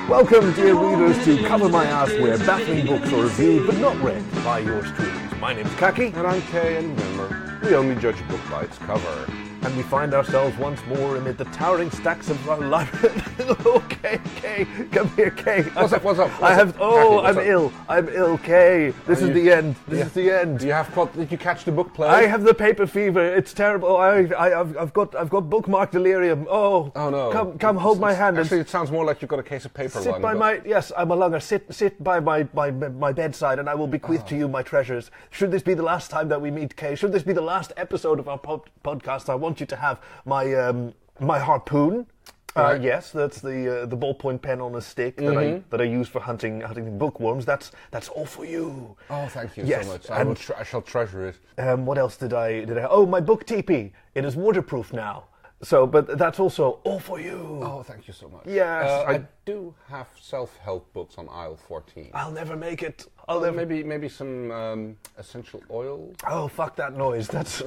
Welcome, dear readers, to Cover My Ass, where baffling books are reviewed but not read by yours truly. My name's Khaki. And I'm Kay, and remember, we only judge a book by its cover. And we find ourselves once more amid the towering stacks of our library. Okay, Kay, come here, Kay. What's up? I'm ill, Kay. This is the end. This is the end. Did you catch the book plague? I have the paper fever. It's terrible. I've got bookmark delirium. Oh no! Come, hold my hand. Actually, it sounds more like you've got a case of paper. Sit by my I'm a lunger. Sit by my bedside, and I will bequeath to you my treasures. Should this be the last time that we meet, Kay? Should this be the last episode of our podcast? I want you to have my harpoon. Right. Yes, that's the ballpoint pen on a stick that I use for hunting bookworms. That's all for you. Oh, thank you so much. I shall treasure it. What else did I? Oh, my book teepee. It is waterproof now. So, but that's also all for you. Oh, thank you so much. Yes, I do have self-help books on aisle 14. I'll never make it. Maybe some essential oils. Oh, fuck that noise. That's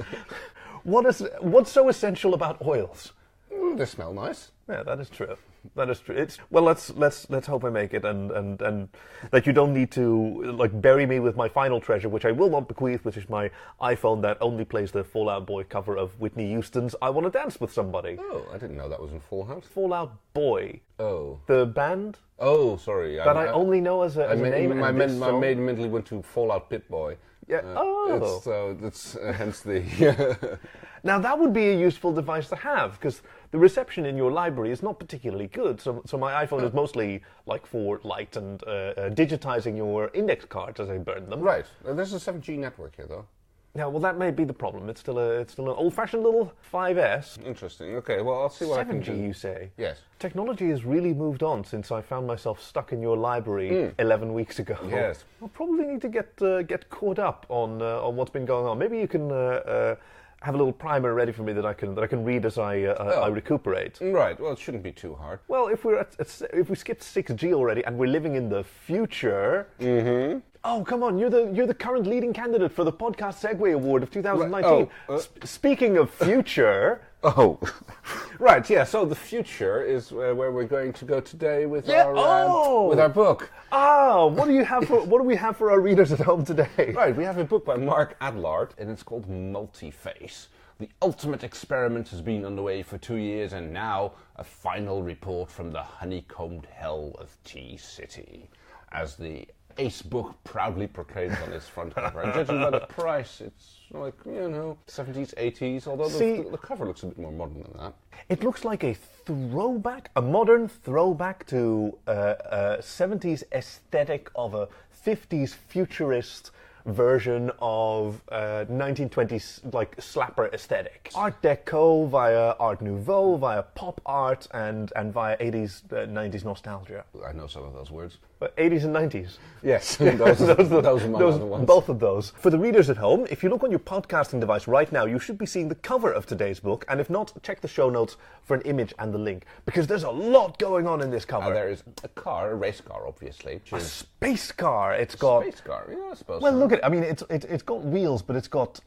what's so essential about oils? They smell nice. Yeah, that is true. Let's hope I make it, and that you don't need to bury me with my final treasure, which I will not bequeath, which is my iPhone that only plays the Fall Out Boy cover of Whitney Houston's "I Want to Dance with Somebody." Oh, I didn't know that was in Full House. Fall Out Boy. Oh. The band. Oh, sorry. I only know as a name. My maid mentally went to Fall Out Pit Boy. Yeah. It's hence the. Now that would be a useful device to have, because the reception in your library is not particularly good. So my iPhone is mostly for light and digitizing your index cards as I burn them. Right. There's a 7G network here, though. Yeah, well, that may be the problem. It's still an old-fashioned little 5S. Interesting. Okay, well, I'll see what 7G, I can do. 7G, you say? Yes. Technology has really moved on since I found myself stuck in your library 11 weeks ago. Yes. I'll probably need to get caught up on what's been going on. Maybe you can have a little primer ready for me that I can read as I recuperate. Right. Well, it shouldn't be too hard. Well, if we skipped 6G already and we're living in the future. Mm-hmm. Oh, come on! You're the current leading candidate for the Podcast Segway Award of 2019. Right. Speaking of future. Oh, right. Yeah. So the future is where we're going to go today with our book. Oh, what do we have for our readers at home today? Right. We have a book by Mark Adlard, and it's called Multiface. The ultimate experiment has been underway for 2 years, and now a final report from the honeycombed hell of Tea City, as the Ace book proudly proclaims on its front cover. And judging by the price, it's 70s, 80s, although the cover looks a bit more modern than that. It looks like a modern throwback to a 70s aesthetic of a 50s futurist version of 1920s slapper aesthetic. Art Deco via Art Nouveau, via pop art, and via 80s, 90s nostalgia. I know some of those words. 80s and 90s. Yes, those are my other ones. Both of those. For the readers at home, if you look on your podcasting device right now, you should be seeing the cover of today's book, and if not, check the show notes for an image and the link, because there's a lot going on in this cover. There is a race car, obviously. A space car. Space car, yeah, I suppose. Well, look at it. I mean, it's got wheels, but it's got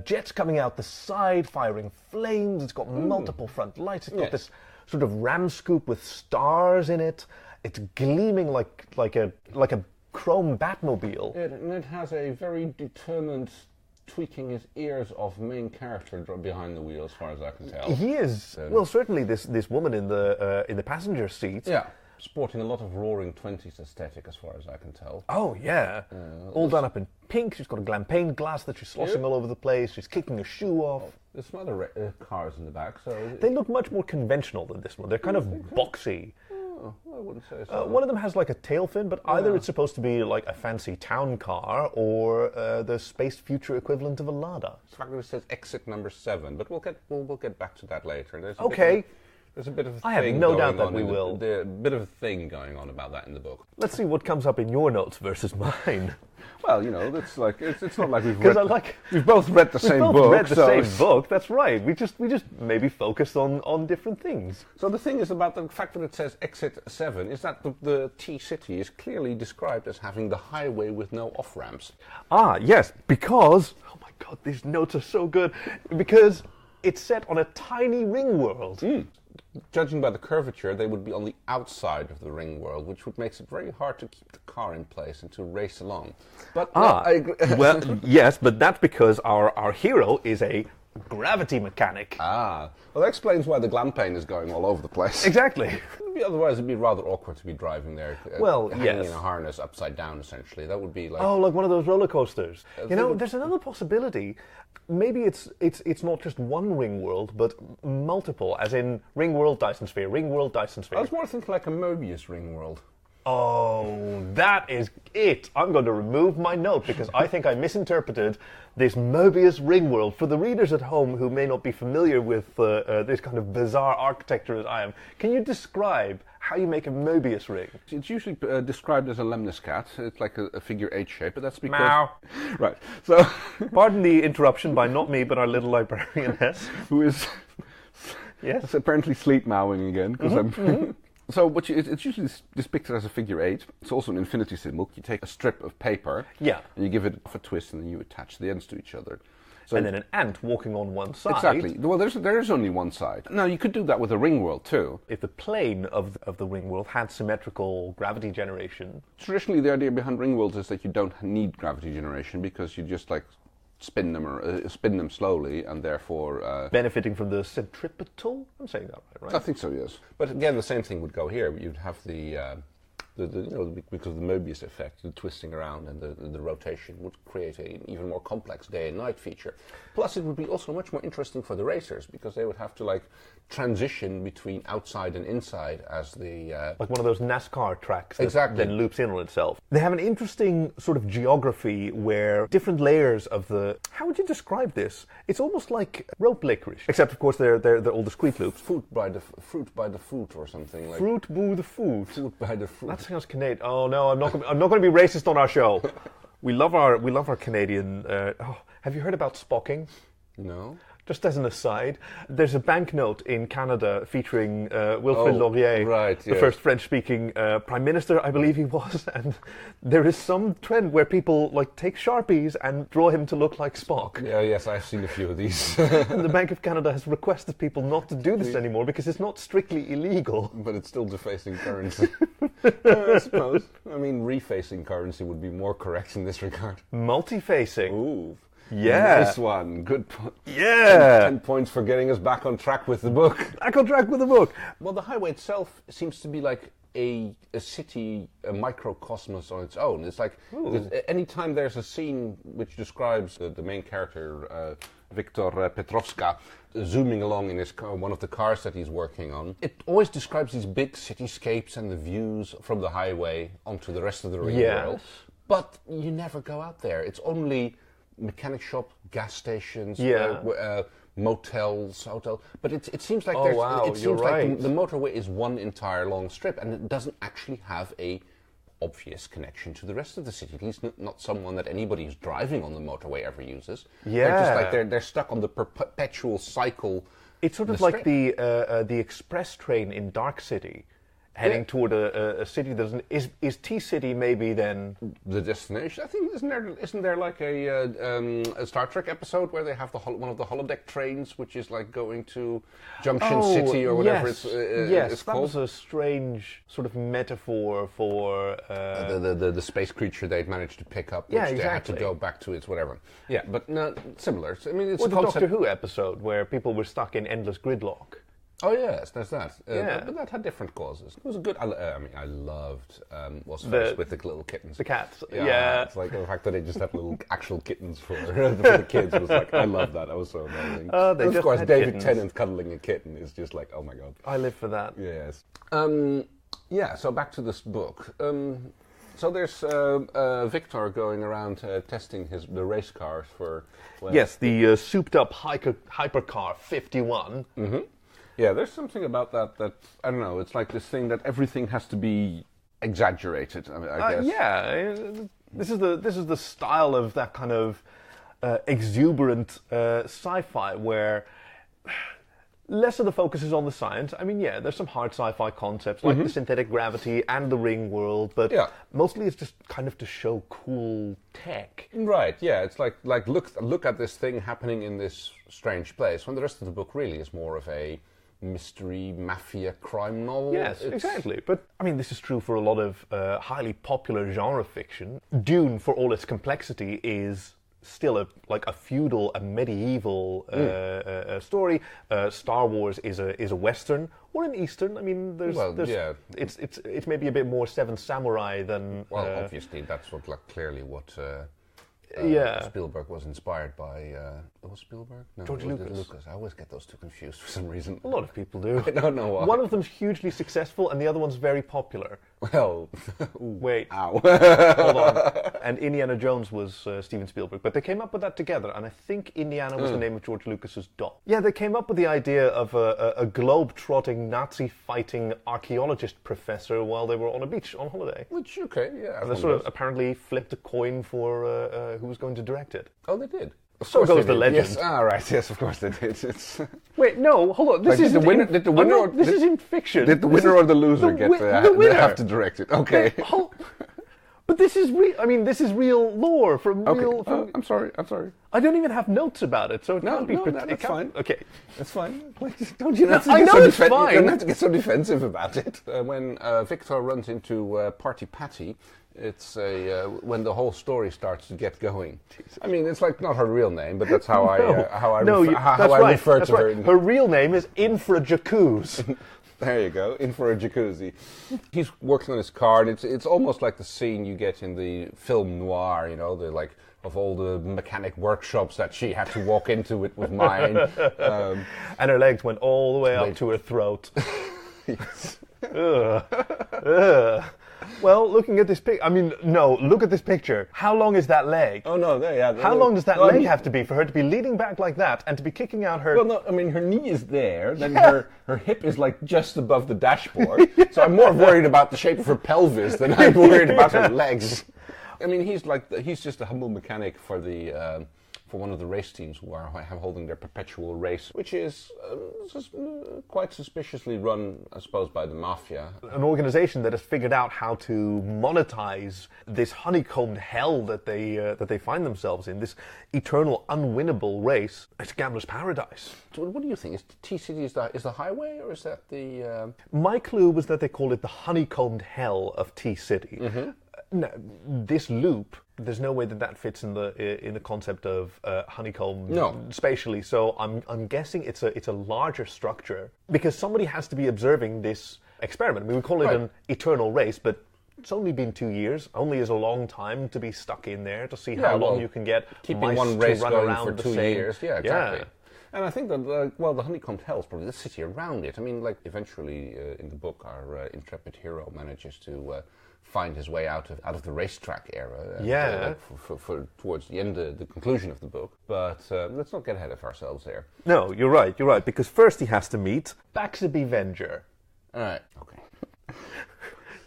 jets coming out the side, firing flames. It's got multiple front lights. It's got this sort of ram scoop with stars in it. It's gleaming like a chrome Batmobile. And it has a very determined tweaking his ears off main character behind the wheel, as far as I can tell. He is. Well, certainly this woman in the passenger seat. Yeah. Sporting a lot of roaring 20s aesthetic, as far as I can tell. Oh, yeah. All done up in pink. She's got a glampane glass that she's sloshing all over the place. She's kicking a shoe off. There's some other cars in the back, so... They look much more conventional than this one. They're kind of boxy. Oh, I wouldn't say so. One of them has a tail fin, but either it's supposed to be a fancy town car or the space future equivalent of a Lada. In fact, it says exit number 7, but we'll get back to that later. There's a bit of a thing. I have no doubt that we will. A bit of a thing going on about that in the book. Let's see what comes up in your notes versus mine. Well, it's not like we've both read the same book. We've both read the same book. That's right. We just maybe focused on different things. So the thing is about the fact that it says exit 7 is that the Tea City is clearly described as having the highway with no off ramps. Ah, yes, because oh my God, these notes are so good. Because it's set on a tiny ring world. Judging by the curvature, they would be on the outside of the ring world, which would make it very hard to keep the car in place and to race along. But I agree. Well, yes, but that's because our hero is a gravity mechanic. Well, that explains why the glam paint is going all over the place. Exactly. Otherwise, it'd be rather awkward to be driving there. Hanging in a harness upside down, essentially. That would be like... Oh, like one of those roller coasters. There's another possibility. Maybe it's not just one ring world, but multiple, as in ring world, Dyson sphere, ring world, Dyson sphere. I was more thinking like a Moebius Ring-World. Oh, that is it. I'm going to remove my note because I think I misinterpreted this Moebius Ring-World. For the readers at home who may not be familiar with this kind of bizarre architecture as I am, can you describe how you make a Moebius ring? It's usually described as a Lemnis-cat. It's like a figure 8 shape, but that's because... Meow. Right, so... Pardon the interruption by not me, but our little librarianess. Who is... Yes. Apparently sleep mowing again, because I'm... So it's usually depicted as a figure 8. It's also an infinity symbol. You take a strip of paper, and you give it a twist, and then you attach the ends to each other. So and then an ant walking on one side. Exactly. Well, there is only one side. Now, you could do that with a ring world, too. If the plane of the ring world had symmetrical gravity generation... Traditionally, the idea behind ring worlds is that you don't need gravity generation because you just, spin them slowly, and therefore... benefiting from the centripetal? I'm saying that right? I think so, yes. But again, the same thing would go here. You'd have because of the Moebius effect, the twisting around and the rotation would create an even more complex day and night feature. Plus, it would be also much more interesting for the racers because they would have to transition between outside and inside as the like one of those NASCAR tracks that exactly. then loops in on itself. They have an interesting sort of geography where different layers of the... How would you describe this? It's almost like rope licorice, except of course they're all discrete loops. Fruit by the foot or something like. Fruit by the foot. Fruit by the fruit. That sounds Canadian. Oh no, I'm not going to be racist on our show. We love our Canadian. Have you heard about Spocking? No. Just as an aside, there's a banknote in Canada featuring Wilfrid Laurier, the first French-speaking Prime Minister, I believe he was, and there is some trend where people take Sharpies and draw him to look like Spock. Yeah, yes, I've seen a few of these. And the Bank of Canada has requested people not to do this anymore because it's not strictly illegal. But it's still defacing currency. I suppose. I mean, refacing currency would be more correct in this regard. Multifacing. Ooh. Yeah. Nice one. Good. Yeah. 10 points for getting us back on track with the book. Back on track with the book. Well, the highway itself seems to be like a city, a microcosmos on its own. It's like anytime there's a scene which describes the main character, Victor Petrovska, zooming along in his car, one of the cars that he's working on, it always describes these big cityscapes and the views from the highway onto the rest of the ring world. But you never go out there. It's only mechanic shop, gas stations, motels, hotel. But it seems like the motorway is one entire long strip, and it doesn't actually have a obvious connection to the rest of the city. At least not someone that anybody who's driving on the motorway ever uses. Yeah, they're just they're stuck on the perpetual cycle. It's sort of like the express train in Dark City. Heading toward a city that is T-City maybe then the destination? I think isn't there like a Star Trek episode where they have one of the holodeck trains which is like going to Junction City or whatever it's that called? Was a strange sort of metaphor for the space creature they'd managed to pick up, which they had to go back to its whatever. Yeah, but no, similar. I mean, it's the Doctor Who episode where people were stuck in endless gridlock. Oh yes, there's that. But that had different causes. It was a good. I loved what's first with the little kittens. The cats. It's like the fact that they just have little actual kittens for the kids was like I love that. That was so amazing. And of course, David Tennant cuddling a kitten is just like oh my god. I live for that. Yes. So back to this book. So there's Victor going around testing the race cars for. Yes, the souped-up hypercar 51. Mm-hmm. Yeah, there's something about that I don't know. It's like this thing that everything has to be exaggerated. I guess. Yeah, this is the style of that kind of exuberant sci-fi where less of the focus is on the science. I mean, yeah, there's some hard sci-fi concepts like the synthetic gravity and the ring world, but mostly it's just kind of to show cool tech. Right, yeah, it's like look at this thing happening in this strange place, when the rest of the book really is more of a mystery, mafia, crime novel. Yes, exactly. But, I mean, this is true for a lot of highly popular genre fiction. Dune, for all its complexity, is still a feudal, a medieval story. Star Wars is a Western or an Eastern. I mean, it's maybe a bit more Seven Samurai than... Well, obviously, that's clearly what... Spielberg was inspired by... was Spielberg? No, George Lucas. I always get those two confused for some reason. A lot of people do. I don't know why. One of them's hugely successful and the other one's very popular. Well... Wait. Ow. Hold on. And Indiana Jones was Steven Spielberg. But they came up with that together, and I think Indiana was the name of George Lucas's dog. Yeah, they came up with the idea of a globe-trotting, Nazi-fighting archaeologist professor while they were on a beach on holiday. Which, okay, yeah. And they sort of apparently flipped a coin for who was going to direct it. Oh, they did? So goes the legend. Yes, right, yes, of course they did. Wait, no, hold on. This is this is in fiction. Did the winner or the loser they have to direct it? Okay. But this is real. I mean, this is real lore from real. I'm sorry. I don't even have notes about it, so it can't be. That's fine. Okay, that's fine. Don't you have to I know it's fine. You don't have to get so defensive about it. When Victor runs into Party Patty, it's when the whole story starts to get going. I mean, it's like not her real name, but that's how I refer to her. Her real name is Infra Jacuzzi. There you go, in for a jacuzzi. He's working on his car, and it's almost like the scene you get in the film noir, you know, of all the mechanic workshops that she had to walk into with mine. And her legs went all the way up to her throat. Yes. Ugh. Well, looking at this look at this picture. How long is that leg? Oh, no, How long does that leg have to be for her to be leaning back like that and to be kicking out her... Well, no, I mean, her knee is there, then her hip is like just above the dashboard. So I'm more worried about the shape of her pelvis than I'm worried about her legs. I mean, he's just a humble mechanic for for one of the race teams who are holding their perpetual race, which is quite suspiciously run, I suppose, by the mafia. An organization that has figured out how to monetize this honeycombed hell that they find themselves in, this eternal, unwinnable race. It's a gambler's paradise. So what do you think? Is T-City is the highway, or is that the... My clue was that they call it the honeycombed hell of T-City. Mm-hmm. No, this loop, there's no way that fits in the concept of honeycomb spatially. So I'm guessing it's a larger structure because somebody has to be observing this experiment. I mean, we call it an eternal race, but it's only been 2 years. Only is a long time to be stuck in there to see how long you can get keeping one race going for 2 years. Yeah, exactly. Yeah. And I think that, the honeycombed hell is probably the city around it. I mean, eventually in the book, our intrepid hero manages to find his way out of the racetrack era. And, for towards the end, the conclusion of the book. But let's not get ahead of ourselves there. No, you're right. Because first he has to meet Baxby Venger. All right. Okay.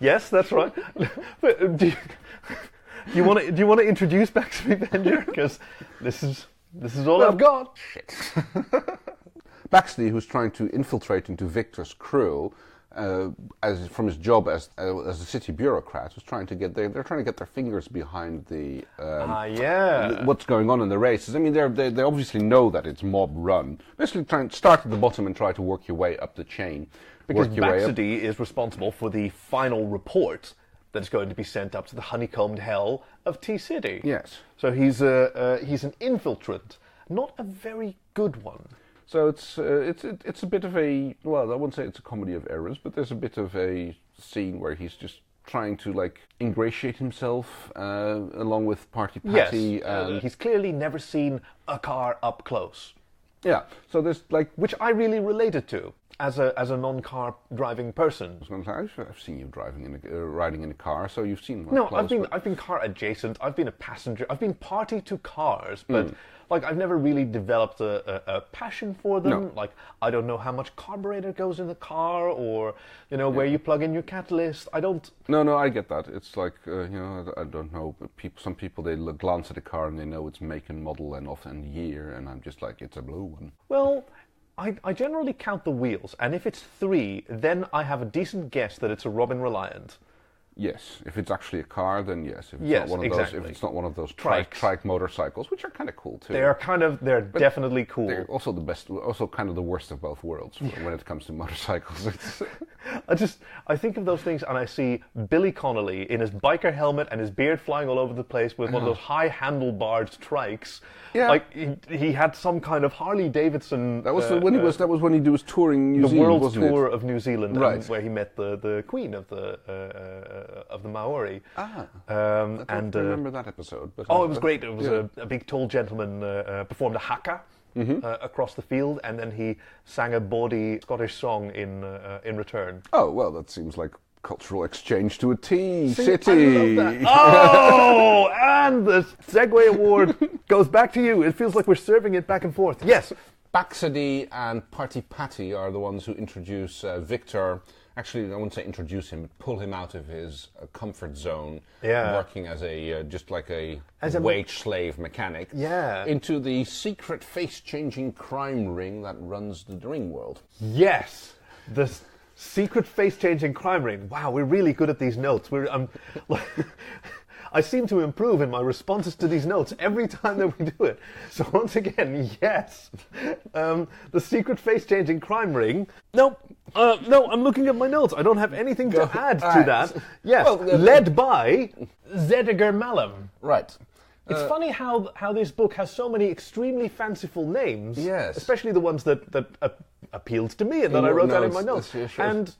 Yes, that's right. But do you want to introduce Baxby Venger? Because this is all I've got. Shit. Baxley, who's trying to infiltrate into Victor's crew, from his job as a city bureaucrat, they're trying to get their fingers behind the what's going on in the races. I mean, they obviously know that it's mob run. Basically, start at the bottom and try to work your way up the chain. Because Baxby is responsible for the final report that is going to be sent up to the honeycombed hell of T-City. Yes. So he's an infiltrant, not a very good one. So it's a bit of a, well, I wouldn't say it's a comedy of errors, but there's a bit of a scene where he's just trying to ingratiate himself along with Party Patty. Yes, he's clearly never seen a car up close. Yeah, so there's which I really related to as a non-car driving person. I was going to say, I've seen you riding in a car, so you've seen. No, I've been car adjacent. I've been a passenger. I've been party to cars, but I've never really developed a passion for them. No. I don't know how much carburetor goes in the car, or where you plug in your catalyst. I don't. No, I get that. It's I don't know. Some people they glance at a car and they know its make and model and often year, and I'm just like, it's a blue one. Well, I generally count the wheels, and if it's 3, then I have a decent guess that it's a Robin Reliant. Yes, if it's actually a car, then yes. If it's Yes, not one of exactly. those, if it's not one of those Trikes. trike motorcycles, which are kind of cool too. They're definitely cool. They're also the best, also kind of the worst of both worlds when it comes to motorcycles. I think of those things and I see Billy Connolly in his biker helmet and his beard flying all over the place with one of those high handlebarred trikes. Yeah. Like he had some kind of Harley Davidson. That was when he was touring New the Zealand, world wasn't tour it? of New Zealand, Right. where he met the queen of the Maori. I and don't remember that episode. But it was great. It was a big tall gentleman performed a haka. Across the field, and then he sang a bawdy Scottish song in return. Oh, well, that seems like cultural exchange to a T. See, City. I love that. Oh, and the Segway Award goes back to you. It feels like we're serving it back and forth. Yes. Baxady and Party Patty are the ones who introduce Victor. Actually, I wouldn't say introduce him, but pull him out of his comfort zone, working as a just like a wage slave mechanic, into the secret face-changing crime ring that runs the Ring-World. Yes, the secret face-changing crime ring. Wow, we're really good at these notes. I seem to improve in my responses to these notes every time that we do it. So once again, yes, the secret face-changing crime ring. No, I'm looking at my notes. I don't have anything to add to that. Yes, well, led by Zediger Malum. Right. It's funny how this book has so many extremely fanciful names. Yes. Especially the ones that appealed to me and that I wrote down in my notes. And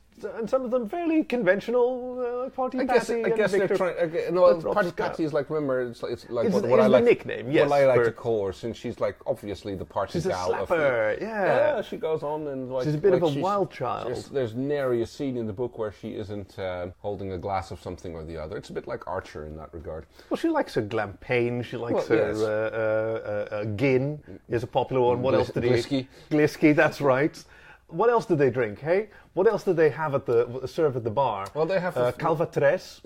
some of them fairly conventional, Party Patty. I guess they're trying. Party Patty is like, remember, it's like what I like. Nickname, yes. What I like to call her, since she's like obviously the party she's gal. She's a slapper, yeah. She goes on and like she's a bit of a wild child. There's nary a scene in the book where she isn't holding a glass of something or the other. It's a bit like Archer in that regard. Well, she likes her glampane. She likes her gin is a popular one. What else did he? Glisky, that's right. What else do they drink, hey? What else do they have serve at the bar? Well, they have Calvatres.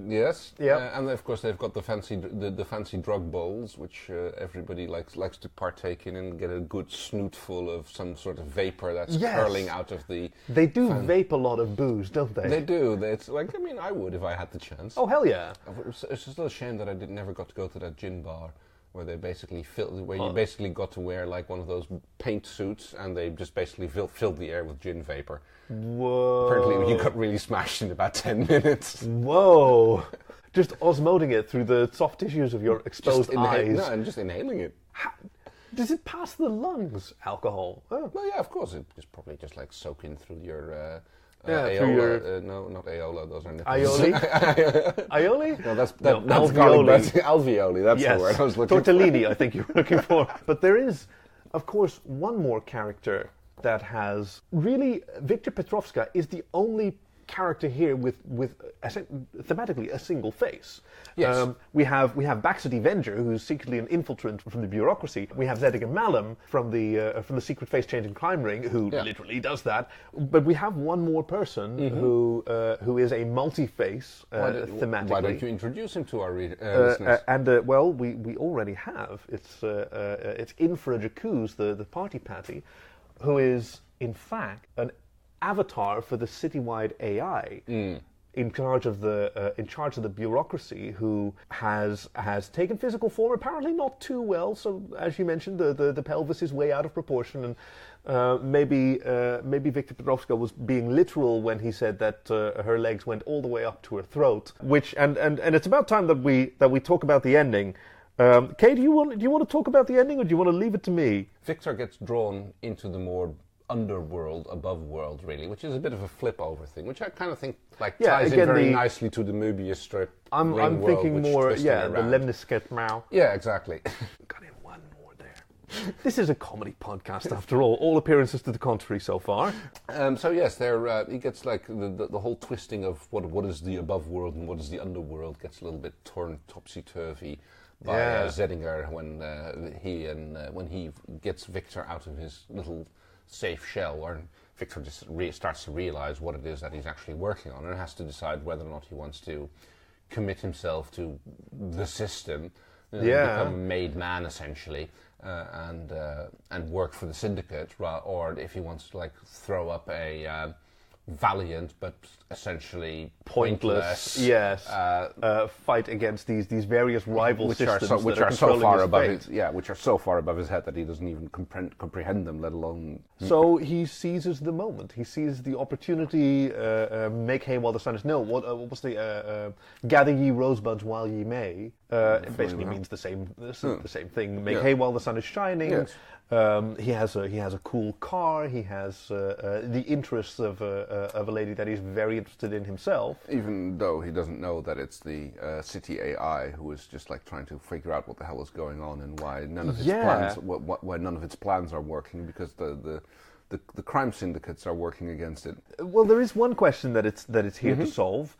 Yes. Yeah. And of course they've got the fancy drug bowls, which everybody likes to partake in and get a good snootful of some sort of vapor that's curling out of the. They do vape a lot of booze, don't they? They do. It's like, I mean, I would if I had the chance. Oh hell yeah! It's just a shame that I never got to go to that gin bar. Where they basically you basically got to wear like one of those paint suits, and they just basically filled the air with gin vapor. Whoa! Apparently, you got really smashed in about 10 minutes. Whoa! Just osmoting it through the soft tissues of your exposed eyes. No, and just inhaling it. Does it pass the lungs? Alcohol? Oh. Well, yeah, of course. It's probably just like soak in through your. Aola, no, not aola. Those are nipples. Aioli? Aioli? No, that's alveoli. Alveoli. That's the word I was looking Tortellini, I think you were looking for. But there is, of course, one more character that has really. Victor Petrovska is the only character here with thematically a single face. Yes. We have Baxady Venger, who's secretly an infiltrant from the bureaucracy. We have Zediger Malum from the secret face-changing crime ring, who literally does that. But we have one more person who is a multi-face thematically. Why don't you introduce him to our listeners? We already have. It's in for a Jacuzzi, the Party Patty, who is in fact an avatar for the citywide AI in charge of the bureaucracy, who has taken physical form, apparently not too well. So as you mentioned, the pelvis is way out of proportion, and maybe Victor Petrovska was being literal when he said that her legs went all the way up to her throat. Which and it's about time that we talk about the ending. Kay, do you want to talk about the ending, or do you want to leave it to me? Victor gets drawn into the more underworld, above world, really, which is a bit of a flip over thing, which I kind of think ties in very nicely to the Moebius strip. I'm thinking more, the Lemnis-cat meow. Yeah, exactly. Got in one more there. This is a comedy podcast, after all appearances to the contrary so far. So yes, he gets like the whole twisting of what is the above world and what is the underworld gets a little bit torn topsy-turvy by Zedinger when he gets Victor out of his little safe shell, or Victor just starts to realize what it is that he's actually working on, and has to decide whether or not he wants to commit himself to the system, become a made man essentially, and work for the syndicate, or if he wants to like throw up a valiant but essentially pointless fight against these various rival systems which are so far above which are so far above his head that he doesn't even comprehend them, let alone. So he seizes the moment. He seizes the opportunity. Make hay while the sun is what's the gather ye rosebuds while ye may. It basically means the same thing. Make hay while the sun is shining. Yes. He has a cool car. He has the interests of a lady that he's very interested in himself. Even though he doesn't know that it's the city AI who is just like trying to figure out what the hell is going on and why none of its plans why none of its plans are working, because the crime syndicates are working against it. Well, there is one question that it's here to solve.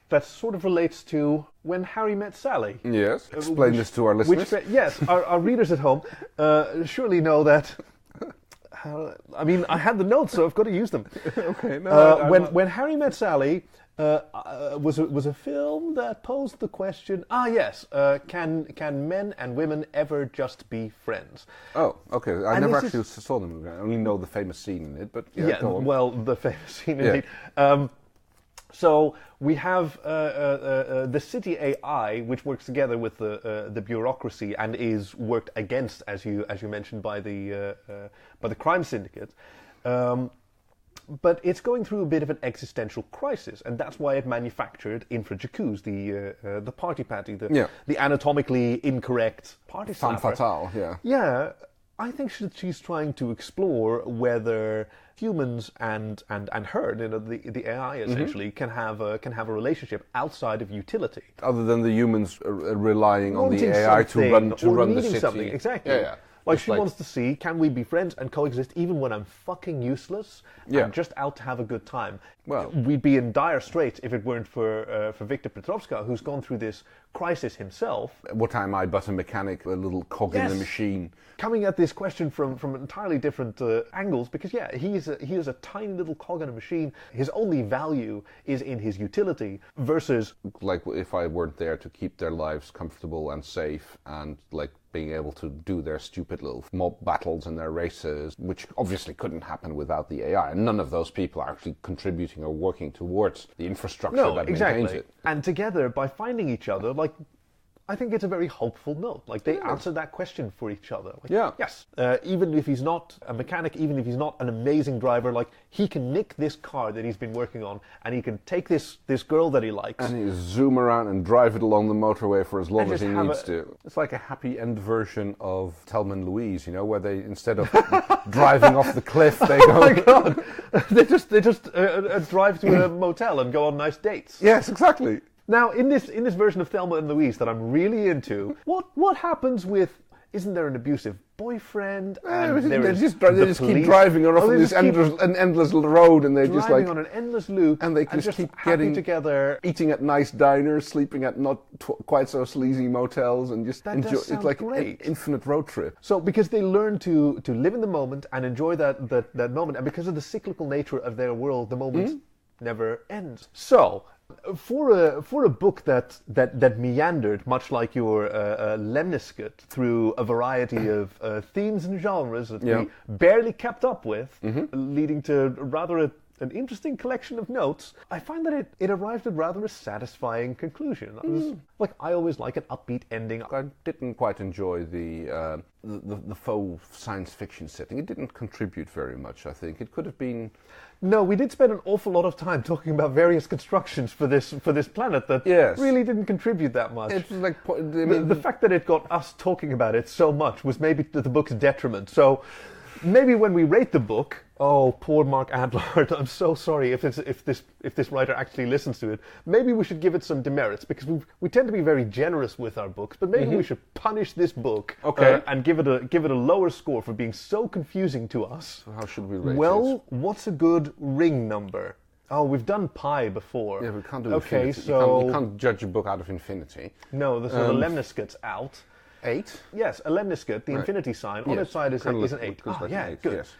That sort of relates to when Harry met Sally. Yes, explain this to our listeners. Yes, our readers at home surely know that. I mean, I had the notes, so I've got to use them. Okay. No, when Harry Met Sally was a film that posed the question. Can men and women ever just be friends? Oh, okay. I never actually saw the movie. I only know the famous scene in it, but go on. Well, the famous scene indeed. So we have the city AI, which works together with the bureaucracy and is worked against, as you mentioned, by the crime syndicate. But it's going through a bit of an existential crisis, and that's why it manufactured Jacuzzi, the party patty, the anatomically incorrect party femme fatale. Yeah. I think she's trying to explore whether humans and her, the AI essentially, can have a relationship outside of utility, other than the humans relying on the AI to run the city. Something. Exactly. Yeah. Like she wants to see, can we be friends and coexist even when I'm fucking useless and just out to have a good time? Well, we'd be in dire straits if it weren't for Victor Petrovska, who's gone through this crisis himself. What am I but a mechanic, a little cog in the machine? Coming at this question from entirely different angles, because he is a tiny little cog in a machine. His only value is in his utility, versus like if I weren't there to keep their lives comfortable and safe and like being able to do their stupid little mob battles and their races, which obviously couldn't happen without the AI. And none of those people are actually contributing or working towards the infrastructure that maintains it. And together, by finding each other, like, I think it's a very hopeful note. Like, they answer that question for each other. Like, yes. Even if he's not a mechanic, even if he's not an amazing driver, like, he can nick this car that he's been working on, and he can take this girl that he likes. And he zoom around and drive it along the motorway for as long as he needs to. It's like a happy end version of Thelma and Louise, where they, instead of driving off the cliff, they go... Oh my God! They just drive to a motel and go on nice dates. Yes, exactly. Now, in this version of Thelma and Louise that I'm really into, what happens with? Isn't there an abusive boyfriend? They just keep driving her off an endless road, and they just like on an endless loop, and they just keep getting together, eating at nice diners, sleeping at not quite so sleazy motels, and just enjoy. It's like an infinite road trip. So because they learn to live in the moment and enjoy that moment, and because of the cyclical nature of their world, the moment never ends. So. For a book that meandered, much like your Lemnis-cat, through a variety of themes and genres that we barely kept up with, leading to rather an interesting collection of notes, I find that it arrived at rather a satisfying conclusion. I always like an upbeat ending. I didn't quite enjoy the faux science fiction setting. It didn't contribute very much, I think. It could have been... No, we did spend an awful lot of time talking about various constructions for this planet that really didn't contribute that much. It's like the fact that it got us talking about it so much was maybe to the book's detriment. So maybe when we rate the book, oh, poor Mark Adlard, I'm so sorry if this writer actually listens to it. Maybe we should give it some demerits, because we tend to be very generous with our books, but maybe we should punish this book and give it a lower score for being so confusing to us. So how should we rate it? Well, what's a good ring number? Oh, we've done pi before. Yeah, we can't do infinity. So you can't judge a book out of infinity. No, the Lemnis-cat's out. 8? Yes, a Lemnis-cat, the infinity sign, on its side is an 8. Like 8, good. Yes.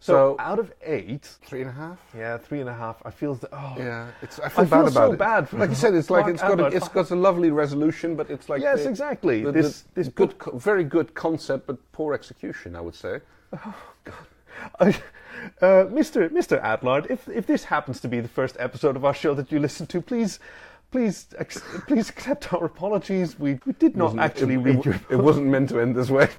So out of 8, 3.5. yeah, 3.5. I feel Yeah, I feel bad about so it. bad for like you said, it's like Adlard. it's got a lovely resolution, but it's like yes, exactly. This good, very good concept, but poor execution, I would say. Oh God. Mr. Adlard, if this happens to be the first episode of our show that you listen to, please accept our apologies. We did not actually read your book. It wasn't meant to end this way.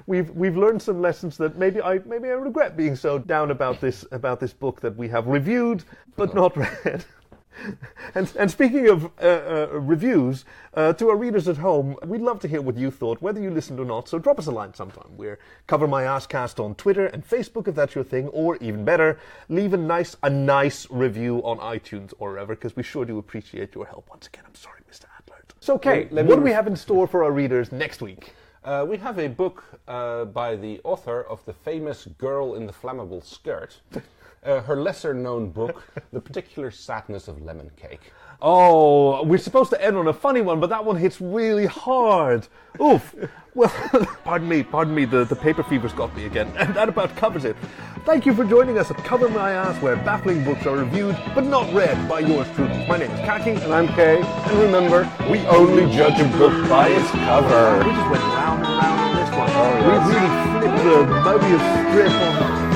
We've learned some lessons that maybe I regret being so down about this book that we have reviewed but not read. And speaking of reviews, to our readers at home, we'd love to hear what you thought, whether you listened or not, so drop us a line sometime. We're Cover My Asscast on Twitter and Facebook if that's your thing, or even better, leave a nice review on iTunes or wherever, because we sure do appreciate your help. Once again, I'm sorry, Mr. Adlard. So, okay, what do we have in store for our readers next week? We have a book by the author of the famous Girl in the Flammable Skirt. Her lesser-known book, The Particular Sadness of Lemon Cake. Oh, we're supposed to end on a funny one, but that one hits really hard. Oof. Well, pardon me, the paper fever's got me again, and that about covers it. Thank you for joining us at Cover My Ass, where baffling books are reviewed, but not read by yours truly. My name is Khaki. And I'm Kay. And remember, we only judge a book by its cover. We just went round and round on this one. Oh, yes. We really flipped the Moebius strip on